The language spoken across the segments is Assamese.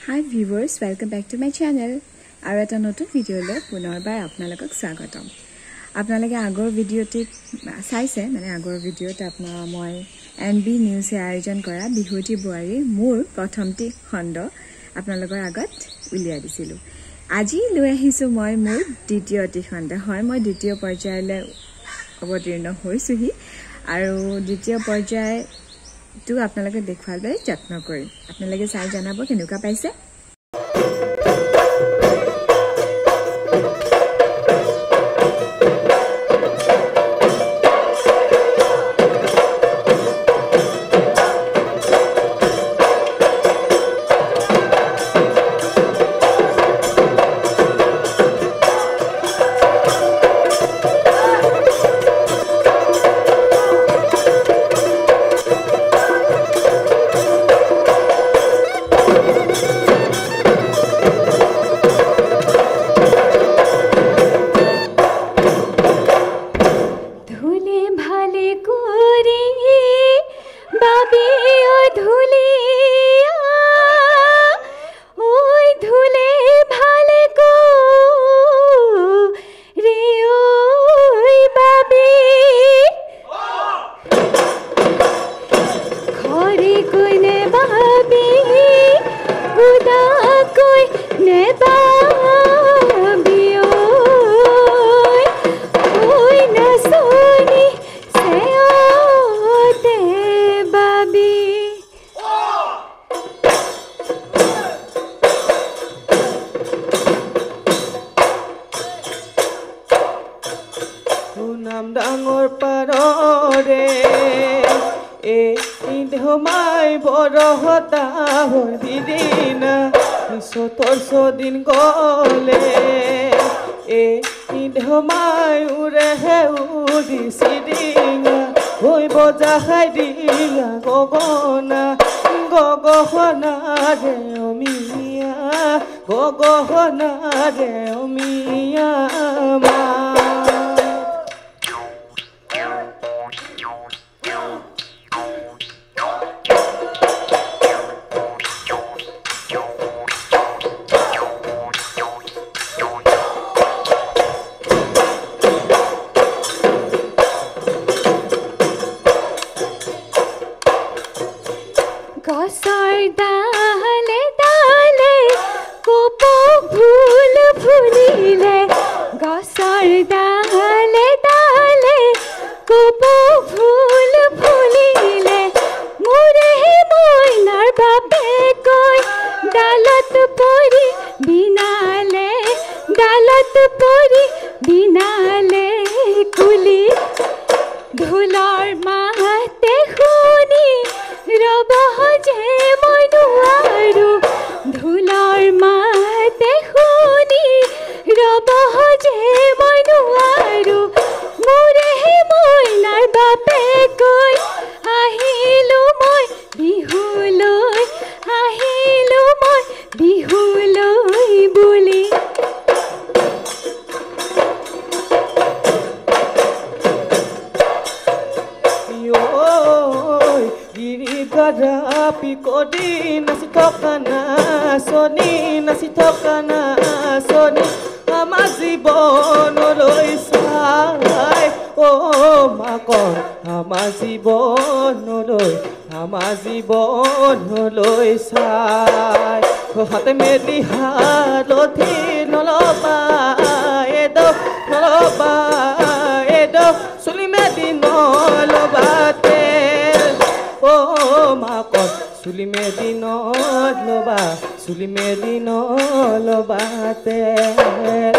Hi viewers, welcome back to my channel. আৰু এটা নতুন ভিডিঅ'লৈ পুনৰবাৰ আপোনালোকক স্বাগতম। আপোনালোকে আগৰ ভিডিঅ'টি চাইছে মানে আগৰ ভিডিঅ'ত মই এনবি নিউজে আয়োজন কৰা বিহুতি বোৱাৰী মোৰ প্ৰথমটি খণ্ড আপোনালোকৰ আগত উলিয়াই দিছিলো। আজি লৈ আহিছো মই মোৰ দ্বিতীয়টি খণ্ড। হয়, মই দ্বিতীয় পৰ্যায়লৈ অৱতীৰ্ণ হৈছোহি আৰু দ্বিতীয় পৰ্যায়টো আপোনালোকে দেখুৱাবলৈ যত্ন কৰিম। আপোনালোকে চাই জনাব কেনেকুৱা পাইছে। ডাঙৰ পাৰৰে ধমাই বৰহতা দিনা 14 দিন গলে ধমাই উৰে উৰি চিৰিঙা হৈ বজা খাই দিঙা গগনা গগনা ৰে অমিয়া গগনা ৰে অমিয়া মা গছৰ ডালে ডালে কপ ফুল ফুলিলে গছৰ ডালে ডালে কপ ফুল ফুলিলে মোৰে মইনাৰ বাপে কৈ ডালত পৰি বিনালে কুলি ঢোলৰ মাতে শুনি ৰব যে মই নোৱাৰো ঢোলৰ মাতে শুনি ৰব যে মই নোৱাৰো মোৰে মইনাৰ বাপে কৈ আহিলো মই বিহুলৈ বুলি পিকদি নাচি থকা নাচনি আমাৰ জীৱনলৈ চাই মাকৰ আমাৰ জীৱনলৈ চাই হাতে মেলি হালধি নলবা এদ চুলি মেলি নলবা তেল মাকৰ চুলি মেলি নলবা তেল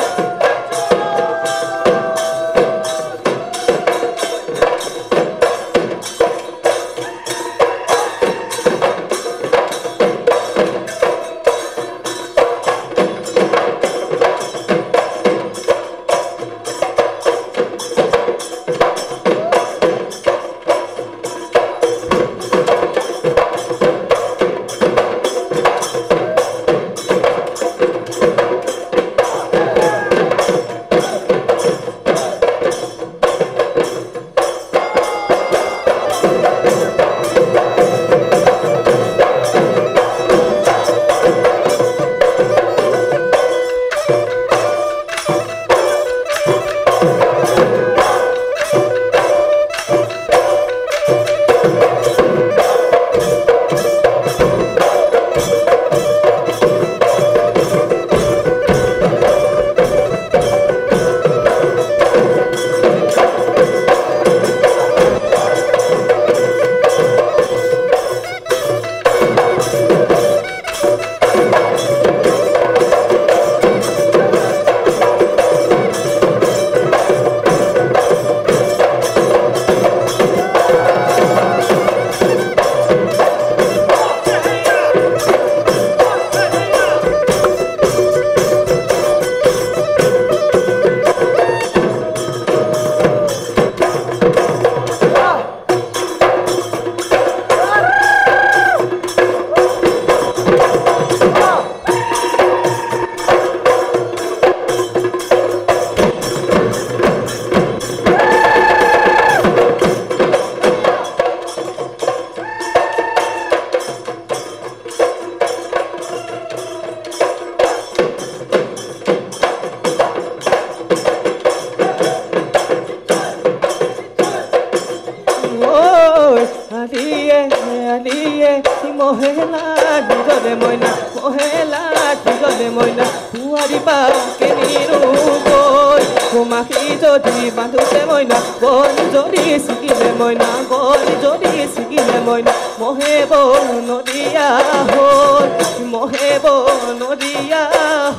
ছিগিলে মইনা বুঢ়াৰী বাকে নিৰু গৈ তোমাকি যদি বান্ধোতে মইনা গল যদি ছিগিলে মইনা গল যদি ছিগিলে মইনা মহে বনৰীয়া হ'ল মহে বনৰীয়া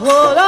হ'ল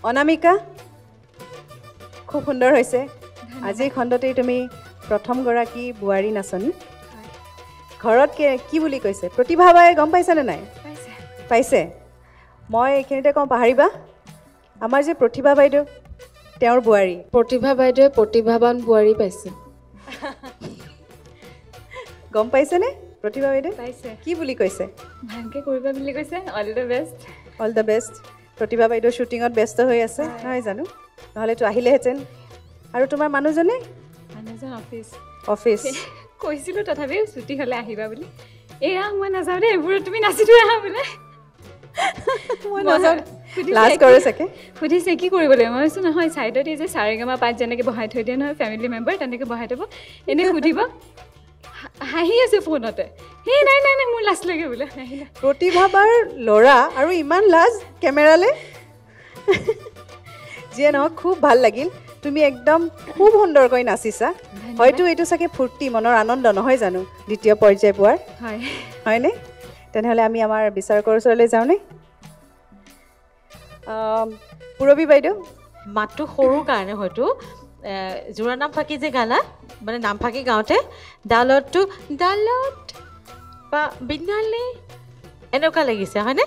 অনামিকা খুব সুন্দৰ হৈছে আজি খণ্ডতেই তুমি প্ৰথমগৰাকী বোৱাৰী নাচনী ঘৰত কি বুলি কৈছে প্ৰতিভা বাই গম পাইছেনে নাই পাইছে মই এইখিনিতে কওঁ পাহৰিবা আমাৰ যে প্ৰতিভা বাইদেউ তেওঁৰ বোৱাৰী প্ৰতিভা বাইদেৱে প্ৰতিভাৱান বোৱাৰী পাইছে গম পাইছেনে প্ৰতিভা বাইদেউ পাইছে কি বুলি কৈছে ভালকৈ কৰিবা বুলি কৈছে অল দ্য বেষ্ট প্ৰতিভা বাইদেউ শ্বুটিঙত ব্যস্ত হৈ আছে নহয় জানো নহ'লেতো আহিলেহেঁতেন আৰু তোমাৰ মানুহজনে অফিচ কৈছিলোঁ তথাপিও ছুটি হ'লে আহিবা বুলি এয়া মই নাযাওঁ দেই এইবোৰত তুমি নাচি থৈ আহা বোলে মই নাযাওঁ লাজ কৰে চাগে সুধিছে কি কৰিব লাগিব মই কৈছোঁ নহয় ছাইডত এই যে চাৰেগামা পাত যেনেকৈ বহাই থৈ দিয়ে নহয় ফেমিলি মেম্বাৰ তেনেকৈ বহাই থ'ব এনেই সুধিব হাঁহি আছে ফোনতে সেই নাই নাই নাই মোৰ লাজ লাগে বোলে নাহিলে প্ৰতিভাবাৰ ল'ৰা আৰু ইমান লাজ কেমেৰালৈ যিয়ে নহওক খুব ভাল লাগিল তুমি একদম খুব সুন্দৰকৈ নাচিছা হয়তো এইটো চাগে ফূৰ্তি মনৰ আনন্দ নহয় জানো দ্বিতীয় পৰ্যায় পোৱাৰ হয় হয়নে তেনেহ'লে আমি আমাৰ বিচাৰকৰ ওচৰলৈ যাওঁনে পূৰবী বাইদেউ মাতটো সৰু কাৰণে হয়তো জোৰা নাম ফাঁকি যে গালা মানে নাম ফাঁকি গাওঁতে ডালতটো ডালত বা বিনালে এনেকুৱা লাগিছে হয়নে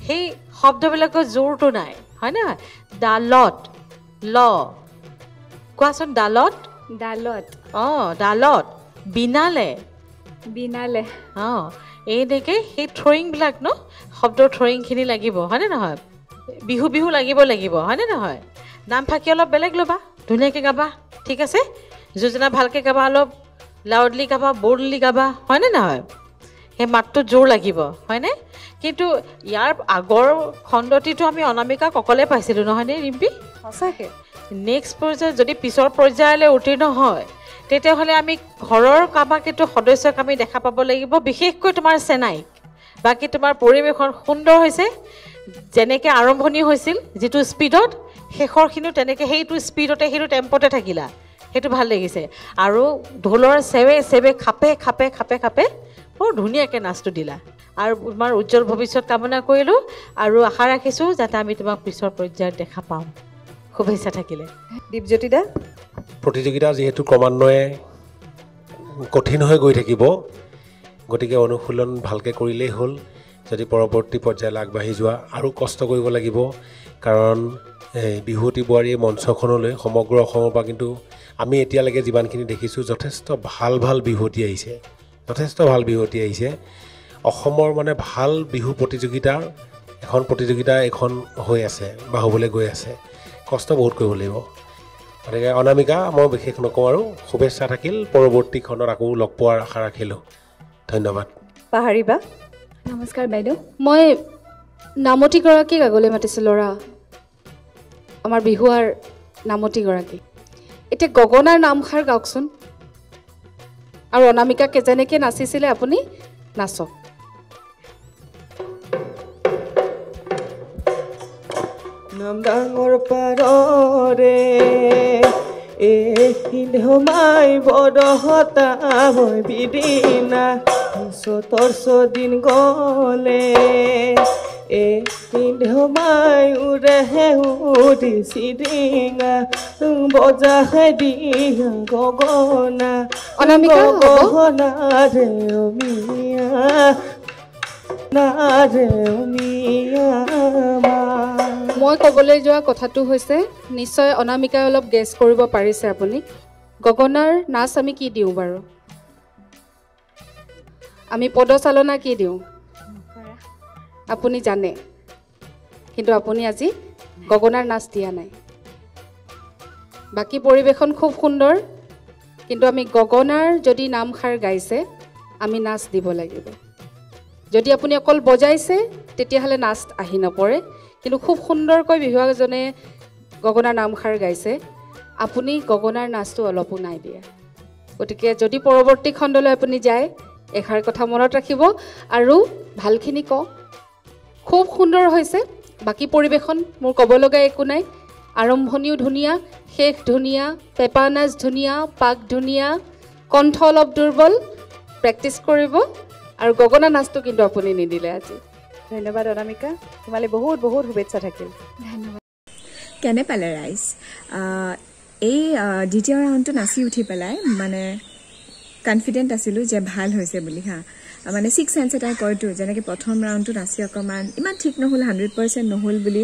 সেই শব্দবিলাকৰ জোৰটো নাই হয়নে ডালত ল কোৱাচোন ডালত ডালত বিনালে এনেকৈ সেই থ্ৰয়িংবিলাক ন শব্দৰ থ্ৰয়িংখিনি লাগিব হয়নে নহয় বিহু লাগিব হয়নে নহয় নাম ফাঁকি অলপ বেলেগ ল'বা ধুনীয়াকৈ গাবা ঠিক আছে যোজনা ভালকৈ গাবা অলপ লাউডলি গাবা বল্ডলি গাবা হয়নে নহয় সেই মাতটো জোৰ লাগিব হয়নে কিন্তু ইয়াৰ আগৰ খণ্ডটিতো আমি অনামিকাক অকলে পাইছিলোঁ নহয়নে ৰিম্পী সঁচাকৈ নেক্সট পৰ্যায়ত যদি পিছৰ পৰ্যায়লৈ উত্তীৰ্ণ হয় তেতিয়াহ'লে আমি ঘৰৰ কাৰোবাক কিন্তু সদস্যক আমি দেখা পাব লাগিব বিশেষকৈ তোমাৰ চেনাইক বাকী তোমাৰ পৰিৱেশন সুন্দৰ হৈছে যেনেকৈ আৰম্ভণি হৈছিল যিটো স্পীডত শেষৰখিনিও তেনেকৈ সেইটো স্পীডতে সেইটো টেম্পতে থাকিলা সেইটো ভাল লাগিছে আৰু ঢোলৰ চেৱে খাপে বৰ ধুনীয়াকৈ নাচটো দিলা আৰু তোমাৰ উজ্জ্বল ভৱিষ্যত কামনা কৰিলোঁ আৰু আশা ৰাখিছোঁ যাতে আমি তোমাক পিছৰ পৰ্যায়ত দেখা পাওঁ শুভেচ্ছা থাকিলে দীপজ্যোতি দা প্ৰতিযোগিতা যিহেতু ক্ৰমান্বয়ে কঠিন হৈ গৈ থাকিব গতিকে অনুশীলন ভালকৈ কৰিলেই হ'ল যদি পৰৱৰ্তী পৰ্যায়লৈ আগবাঢ়ি যোৱা আৰু কষ্ট কৰিব লাগিব কাৰণ বিহুৱতী বোৱাৰীয়ে মঞ্চখনলৈ সমগ্ৰ অসমৰ পৰা কিন্তু আমি এতিয়ালৈকে যিমানখিনি দেখিছোঁ যথেষ্ট ভাল বিহুৱতী আহিছে অসমৰ মানে ভাল বিহু প্ৰতিযোগিতাৰ এখন প্ৰতিযোগিতা এখন হৈ আছে বা হ'বলৈ গৈ আছে কষ্ট বহুত কৰিব লাগিব গতিকে অনামিকা মই বিশেষ নকওঁ আৰু শুভেচ্ছা থাকিল পৰৱৰ্তী খণ্ডত আকৌ লগ পোৱাৰ আশা ৰাখিলোঁ ধন্যবাদ পাহৰিবা নমস্কাৰ বাইদেউ মই নামতীগৰাকীক আগলৈ মাতিছোঁ ল'ৰা আমাৰ বিহুৱাৰ নামতীগৰাকী এতিয়া গগনাৰ নামষাৰ গাওকচোন আৰু অনামিকাক যেনেকৈ নাচিছিলে আপুনি নাচক নাম ডাঙৰ পাৰৰে সোমাই বৰহতা মই বিদিনা 14 দিন গ'লে পিন্ধমাই উৰে উৰি চিৰিঙা বজাই দিয়া গগনা অনামিকা, হ'ব? গগনা ৰে অমিয়া না ৰে অমিয়া মা। মই ক'বলৈ যোৱা কথাটো হৈছে নিশ্চয় অনামিকাই অলপ গেছ কৰিব পাৰিছে আপুনি। গগনাৰ নাচ আমি কি দিওঁ বাৰু? আমি পদচালনা কি দিওঁ আপুনি জানে, কিন্তু আপুনি আজি গগনাৰ নাচ দিয়া নাই। বাকী পৰিৱেশন খুব সুন্দৰ, কিন্তু আমি গগনাৰ যদি নামষাৰ গাইছে আমি নাচ দিব লাগিব। যদি আপুনি অকল বজাইছে তেতিয়াহ'লে নাচ আহি নপৰে, কিন্তু খুব সুন্দৰকৈ বিহুৱাজনে গগনাৰ নামষাৰ গাইছে, আপুনি গগনাৰ নাচটো অলপো নাই দিয়া। গতিকে যদি পৰৱৰ্তী খণ্ডলৈ আপুনি যায় এষাৰ কথা মনত ৰাখিব আৰু ভালখিনি কওঁ। খুব সুন্দৰ হৈছে, বাকী পৰিৱেশন মোৰ ক'ব লগা একো নাই। আৰম্ভণিও ধুনীয়া, শেষ ধুনীয়া, পেপা নাচ ধুনীয়া, পাক ধুনীয়া, কণ্ঠ অলপ দুৰ্বল, প্ৰেক্টিচ কৰিব। আৰু গগনা নাচটো কিন্তু আপুনি নিদিলে আজি। ধন্যবাদ অনামিকা, তোমালৈ বহুত বহুত শুভেচ্ছা থাকিল। ধন্যবাদ। কেনে পালে ৰাইজ? এই দ্বিতীয় ৰাউণ্ডটো নাচি উঠি পেলাই মানে কনফিডেণ্ট আছিলোঁ যে ভাল হৈছে বুলি। মানে ছিক্স চেন্স এটাই কয়তো, যেনেকৈ প্ৰথম ৰাউণ্ডটো নাচি অকণমান ইমান ঠিক নহ'ল, 100% নহ'ল বুলি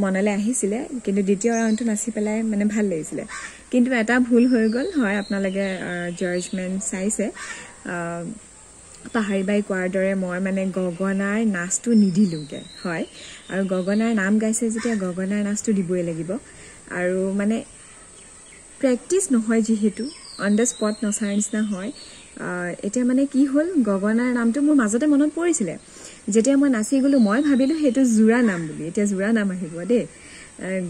মনলৈ আহিছিলে, কিন্তু দ্বিতীয় ৰাউণ্ডটো নাচি পেলাই মানে ভাল লাগিছিলে। কিন্তু এটা ভুল হৈ গ'ল, হয় আপোনালোকে জাজমেণ্ট চাইছে। পাহাৰী বাই কোৱাৰ দৰে মই মানে গগনাৰ নাচটো নিদিলোঁগৈ, হয়। আৰু গগনাৰ নাম গাইছে যেতিয়া গগনাৰ নাচটো দিবই লাগিব। আৰু মানে প্ৰেক্টিচ নহয় যিহেতু, অন দ্য স্পট নচাৰ নিচিনা হয়। এতিয়া মানে কি হ'ল, গগনাৰ নামটো মোৰ মাজতে মনত পৰিছিলে। যেতিয়া মই নাচি গ'লোঁ মই ভাবিলোঁ সেইটো জোৰা নাম বুলি। এতিয়া জোৰা নাম আহিব দেই,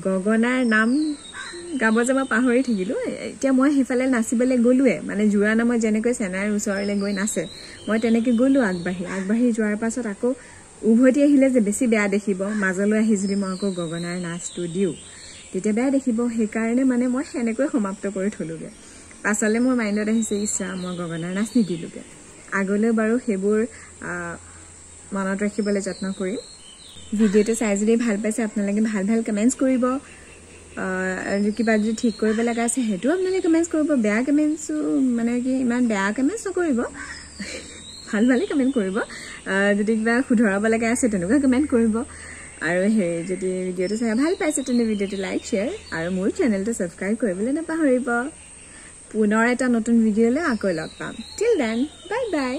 গগনাৰ নাম গাব যে মই পাহৰি থাকিলোঁ। এতিয়া মই সেইফালে নাচিবলৈ গ'লোৱে, মানে জোৰা নামত যেনেকৈ চেনাইৰ ওচৰলৈ গৈ নাচে মই তেনেকৈ গ'লোঁ আগবাঢ়ি যোৱাৰ পাছত আকৌ উভতি আহিলে যে বেছি বেয়া দেখিব, মাজলৈ আহি যদি মই আকৌ গগনাৰ নাচটো দিওঁ তেতিয়া বেয়া দেখিব। সেইকাৰণে মানে মই সেনেকৈ সমাপ্ত কৰি থ'লোগৈ। পাছলৈ মোৰ মাইণ্ডত আহিছে ইচ্ছা মই গগনাৰ নাচ নিদিলোঁগৈ। আগলৈ বাৰু সেইবোৰ মনত ৰাখিবলৈ যত্ন কৰিম। ভিডিঅ'টো চাই যদি ভাল পাইছে আপোনালোকে ভাল ভাল কমেণ্টছ কৰিব। আৰু কিবা যদি ঠিক কৰিব লগা আছে সেইটোও আপোনালোকে কমেণ্টছ কৰিব। বেয়া কমেণ্টছো মানে কি ইমান বেয়া কমেণ্টছ নকৰিব, ভাল ভালেই কমেণ্ট কৰিব। যদি কিবা শুধৰাব লগা আছে তেনেকুৱা কমেণ্ট কৰিব। আৰু হেৰি যদি ভিডিঅ'টো চাই ভাল পাইছে তেন্তে ভিডিঅ'টো লাইক শ্বেয়াৰ আৰু মোৰ চেনেলটো ছাবস্ক্ৰাইব কৰিবলৈ নাপাহৰিব। পুনৰ এটা নতুন ভিডিঅ'লৈ আকৌ লগ পাম। Till then bye bye.